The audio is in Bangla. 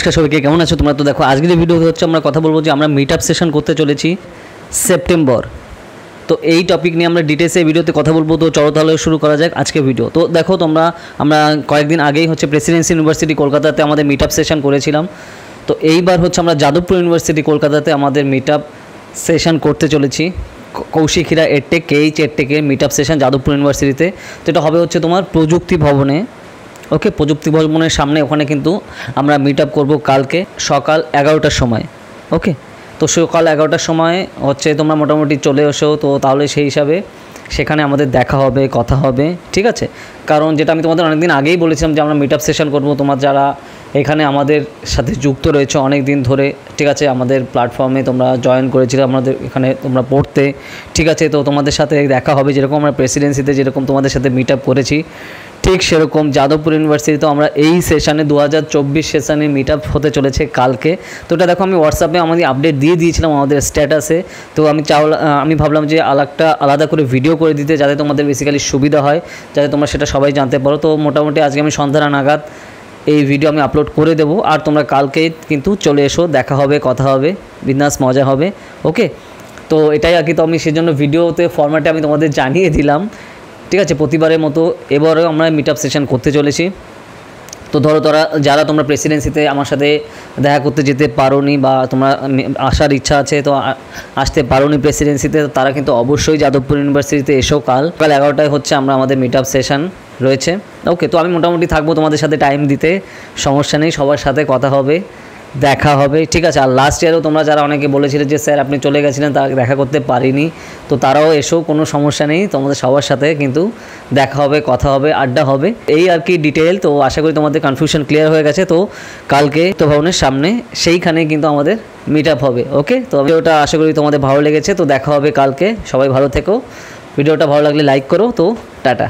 নমস্কার সবাইকে, কেমন আছো তোমরা? তো দেখো আজকের ভিডিওতে হচ্ছে আমরা কথা বলবো যে আমরা মিট আপ সেশন করতে চলেছি সেপ্টেম্বর। তো এই টপিক নিয়ে আমরা ডিটেলসে ভিডিওতে কথা বলবো। তো চলো তাহলে শুরু করা যাক আজকে ভিডিও। তো দেখো আমরা কয়েকদিন আগেই হচ্ছে প্রেসিডেন্সি ইউনিভার্সিটি কলকাতাতে আমাদের মিট আপ সেশন করেছিলাম। তো এইবার হচ্ছে আমরা যাদবপুর ইউনিভার্সিটি কলকাতাতে আমাদের মিট আপ সেশন করতে চলেছি। কৌশিক হীরা এডটেক KH এডটেকের মিট আপ সেশন যাদবপুর ইউনিভার্সিটিতে। তো এটা হবে হচ্ছে তোমার প্রযুক্তি ভবনে। ওকে, প্রযুক্তি ভবনের সামনে ওখানে কিন্তু আমরা মিট আপ করবো কালকে সকাল 11টার সময়। ওকে, তো সকাল 11টার সময় হচ্ছে তোমরা মোটামুটি চলে এসো। তো তাহলে সেই হিসাবে সেখানে আমাদের দেখা হবে, কথা হবে, ঠিক আছে? কারণ যেটা আমি তোমাদের অনেকদিন আগেই বলেছিলাম যে আমরা মিট আপ সেশন করবো। তোমার যারা এখানে আমাদের সাথে যুক্ত রয়েছে অনেক দিন ধরে, ঠিক আছে, আমাদের প্ল্যাটফর্মে তোমরা জয়েন করেছিলে, আমাদের এখানে তোমরা পড়তে, ঠিক আছে? তো তোমাদের সাথে দেখা হবে, যেরকম আমরা প্রেসিডেন্সিতে যেরকম তোমাদের সাথে মিট আপ করেছি ঠিক সেরকম যাদবপুর ইউনিভার্সিটিতে আমরা এই সেশানে 2024 সেশানে মিট আপ হতে চলেছে কালকে। তো এটা দেখো আমি হোয়াটসঅ্যাপে আমাদের আপডেট দিয়ে দিয়েছিলাম আমাদের স্ট্যাটাসে। তো আমি ভাবলাম যে আলাদা করে ভিডিও করে দিতে, যাতে তোমাদের বেসিক্যালি সুবিধা হয়, যাতে তোমরা সেটা সবাই জানতে পারো। তো মোটামুটি আজকে আমি সন্ধ্যা নাগাদ এই ভিডিও আমি আপলোড করে দেবো। আর তোমরা কালকে কিন্তু চলে এসো, দেখা হবে, কথা হবে, বিন্দাস মজা হবে। ওকে, তো এটাই আর কি। তো আমি সেজন্য ভিডিওতে ফরম্যাটে আমি তোমাদের জানিয়ে দিলাম, ঠিক আছে? প্রতিবারের মতো এবারেও আমরা মিট আপ সেশন করতে চলেছি। তো ধরো যারা তোমরা প্রেসিডেন্সিতে আমার সাথে দেখা করতে যেতে পারোনি বা তোমরা আসার ইচ্ছা আছে তো আসতে পারোনি প্রেসিডেন্সিতে, তারা কিন্তু অবশ্যই যাদবপুর ইউনিভার্সিটিতে এসো। কাল 11টায় হচ্ছে আমাদের মিট আপ সেশন রয়েছে। ওকে, তো আমি মোটামুটি থাকবো তোমাদের সাথে টাইম দিতে, সমস্যা নেই, সবার সাথে কথা হবে, দেখা হবে, ঠিক আছে? আর লাস্ট ইয়ারেও তোমরা যারা অনেকে বলেছিলে যে স্যার আপনি চলে গেছিলেন, তারা দেখা করতে পারিনি, তো তারাও এসো, কোনো সমস্যা নেই, তোমাদের সবার সাথে কিন্তু দেখা হবে, কথা হবে, আড্ডা হবে, এই আর কি ডিটেল। তো আশা করি তোমাদের কনফিউশন ক্লিয়ার হয়ে গেছে। তো কালকে তো ভবনের সামনে সেইখানে কিন্তু আমাদের মিট আপ হবে। ওকে, তো ভিডিওটা আশা করি তোমাদের ভালো লেগেছে। তো দেখা হবে কালকে, সবাই ভালো থেকো। ভিডিওটা ভালো লাগলে লাইক করো। তো টাটা।